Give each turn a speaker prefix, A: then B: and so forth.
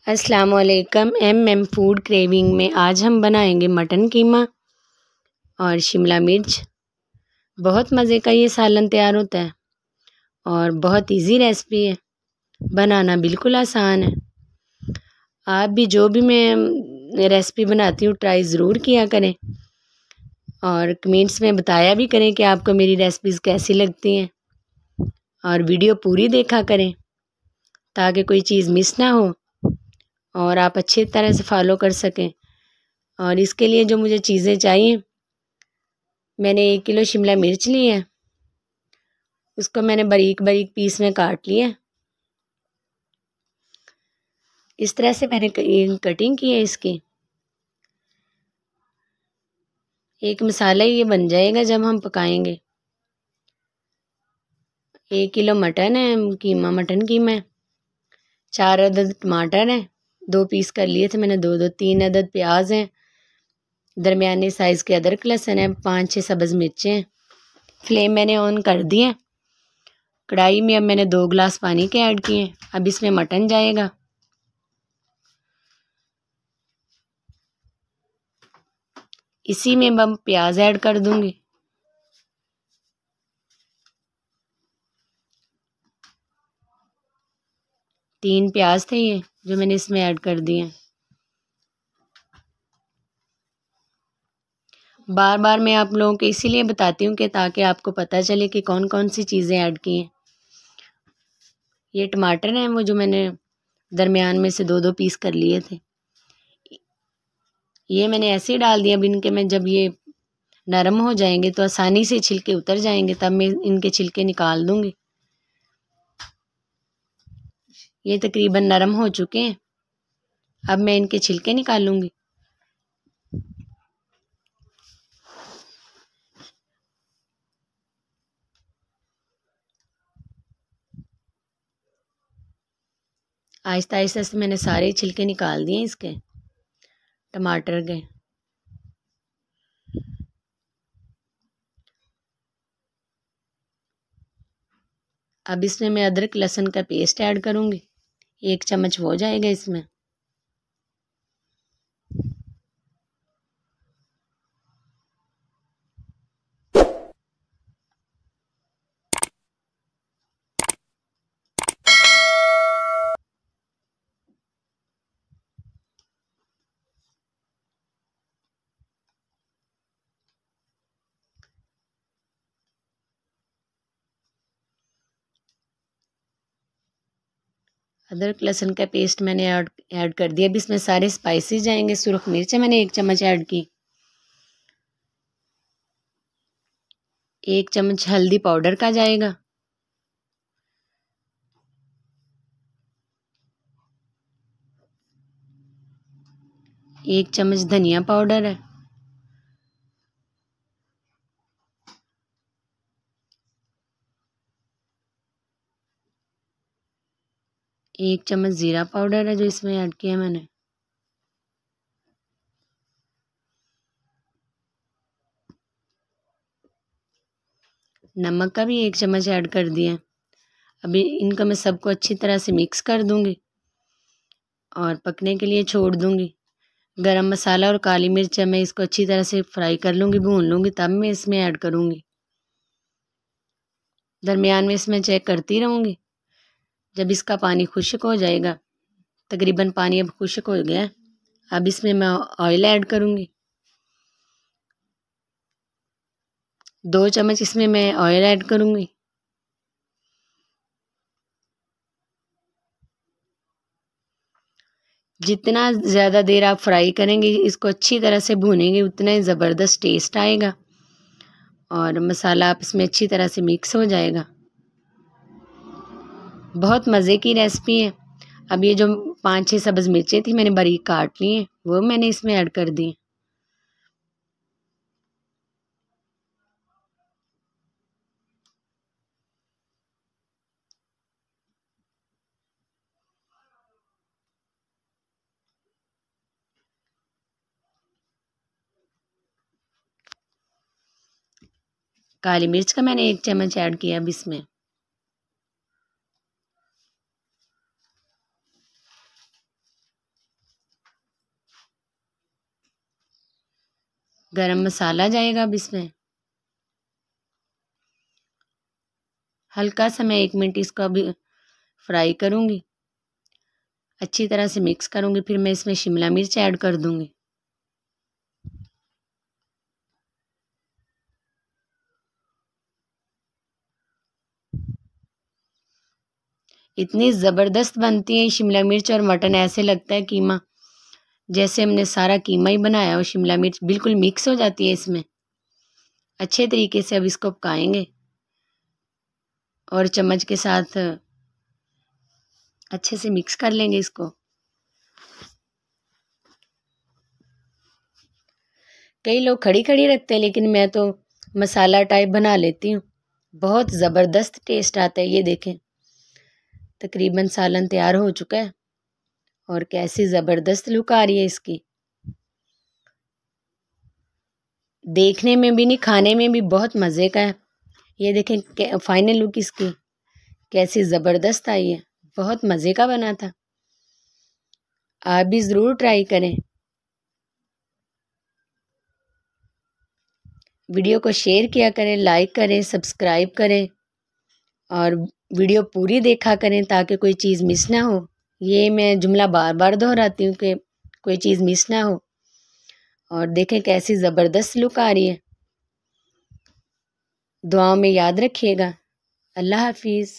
A: अस्सलाम वालेकुम। M food craving में आज हम बनाएंगे मटन कीमा और शिमला मिर्च। बहुत मज़े का ये सालन तैयार होता है और बहुत इजी रेसिपी है, बनाना बिल्कुल आसान है। आप भी जो भी मैं रेसिपी बनाती हूँ ट्राई ज़रूर किया करें और कमेंट्स में बताया भी करें कि आपको मेरी रेसिपीज़ कैसी लगती हैं और वीडियो पूरी देखा करें ताकि कोई चीज़ मिस ना हो और आप अच्छी तरह से फॉलो कर सकें। और इसके लिए जो मुझे चीज़ें चाहिए, मैंने 1 किलो शिमला मिर्च ली है, उसको मैंने बारीक बारीक पीस में काट लिया। इस तरह से मैंने कटिंग की है इसकी। एक मसाला ये बन जाएगा जब हम पकाएंगे। 1 किलो मटन है, मटन कीमा है। 4 अदद टमाटर हैं, 2 पीस कर लिए थे मैंने, 3 अदद प्याज हैं, दरमियाने साइज़ के अदरक लहसुन है, 5-6 सब्ज़ मिर्चें हैं। फ्लेम मैंने ऑन कर दी है। कढ़ाई में अब मैंने 2 गिलास पानी के ऐड किए। अब इसमें मटन जाएगा। इसी में अब प्याज ऐड कर दूंगी। तीन प्याज थे ये जो मैंने इसमें ऐड कर दिए। बार बार मैं आप लोगों को इसीलिए बताती हूँ कि ताकि आपको पता चले कि कौन कौन सी चीज़ें ऐड की हैं। ये टमाटर हैं वो जो मैंने दरमियान में से 2-2 पीस कर लिए थे, ये मैंने ऐसे ही डाल दिया। अब इनके मैं जब ये नरम हो जाएंगे तो आसानी से छिलके उतर जाएंगे, तब मैं इनके छिलके निकाल दूंगी। ये तकरीबन नरम हो चुके हैं, अब मैं इनके छिलके निकालूंगी। आहिस्ता आहिस्ता से मैंने सारे छिलके निकाल दिए इसके टमाटर के। अब इसमें मैं अदरक लहसुन का पेस्ट ऐड करूंगी। 1 चम्मच हो जाएगा इसमें। अदरक लहसुन का पेस्ट मैंने ऐड कर दिया। अब इसमें सारे स्पाइसेस जाएंगे। सुरख मिर्च मैंने 1 चम्मच ऐड की। 1 चम्मच हल्दी पाउडर का जाएगा। 1 चम्मच धनिया पाउडर है। 1 चम्मच ज़ीरा पाउडर है जो इसमें ऐड किया मैंने। नमक का भी 1 चम्मच ऐड कर दिया। अभी इनको मैं सबको अच्छी तरह से मिक्स कर दूंगी और पकने के लिए छोड़ दूंगी। गरम मसाला और काली मिर्च मैं इसको अच्छी तरह से फ्राई कर लूँगी, भून लूँगी, तब मैं इसमें ऐड करूँगी। दरमियान में इसमें चेक करती रहूँगी। जब इसका पानी खुश्क हो जाएगा, तकरीबन पानी अब खुश्क हो गया, अब इसमें मैं ऑयल ऐड करूँगी। 2 चम्मच इसमें मैं ऑयल ऐड करूँगी। जितना ज़्यादा देर आप फ्राई करेंगे, इसको अच्छी तरह से भूनेंगे, उतना ही ज़बरदस्त टेस्ट आएगा और मसाला आपस में अच्छी तरह से मिक्स हो जाएगा। बहुत मज़े की रेसिपी है। अब ये जो 5-6 सब्ज़ मिर्चें थी मैंने बारीक काट ली हैं, वो मैंने इसमें ऐड कर दी। काली मिर्च का मैंने 1 चम्मच ऐड किया अब इसमें। गरम मसाला जाएगा अब इसमें। हल्का सा मैं 1 मिनट इसको अभी फ्राई करूँगी, अच्छी तरह से मिक्स करूँगी। फिर मैं इसमें शिमला मिर्च ऐड कर दूँगी। इतनी ज़बरदस्त बनती है शिमला मिर्च और मटन, ऐसे लगता है कीमा जैसे हमने सारा कीमा ही बनाया और शिमला मिर्च बिल्कुल मिक्स हो जाती है इसमें। अच्छे तरीके से अब इसको पकाएंगे और चम्मच के साथ अच्छे से मिक्स कर लेंगे इसको। कई लोग खड़ी खड़ी रखते हैं, लेकिन मैं तो मसाला टाइप बना लेती हूँ। बहुत ज़बरदस्त टेस्ट आता है। ये देखें, तकरीबन सालन तैयार हो चुका है और कैसी ज़बरदस्त लुक आ रही है इसकी। देखने में भी नहीं, खाने में भी बहुत मज़े का है। ये देखें फाइनल लुक इसकी कैसी ज़बरदस्त आई है, बहुत मज़े का बना था। आप भी ज़रूर ट्राई करें। वीडियो को शेयर किया करें, लाइक करें, सब्सक्राइब करें और वीडियो पूरी देखा करें ताकि कोई चीज़ मिस ना हो। ये मैं जुमला बार बार दोहराती हूँ कि कोई चीज़ मिस ना हो। और देखें कैसी ज़बरदस्त लुक आ रही है। दुआओं में याद रखिएगा। अल्लाह हाफिज़।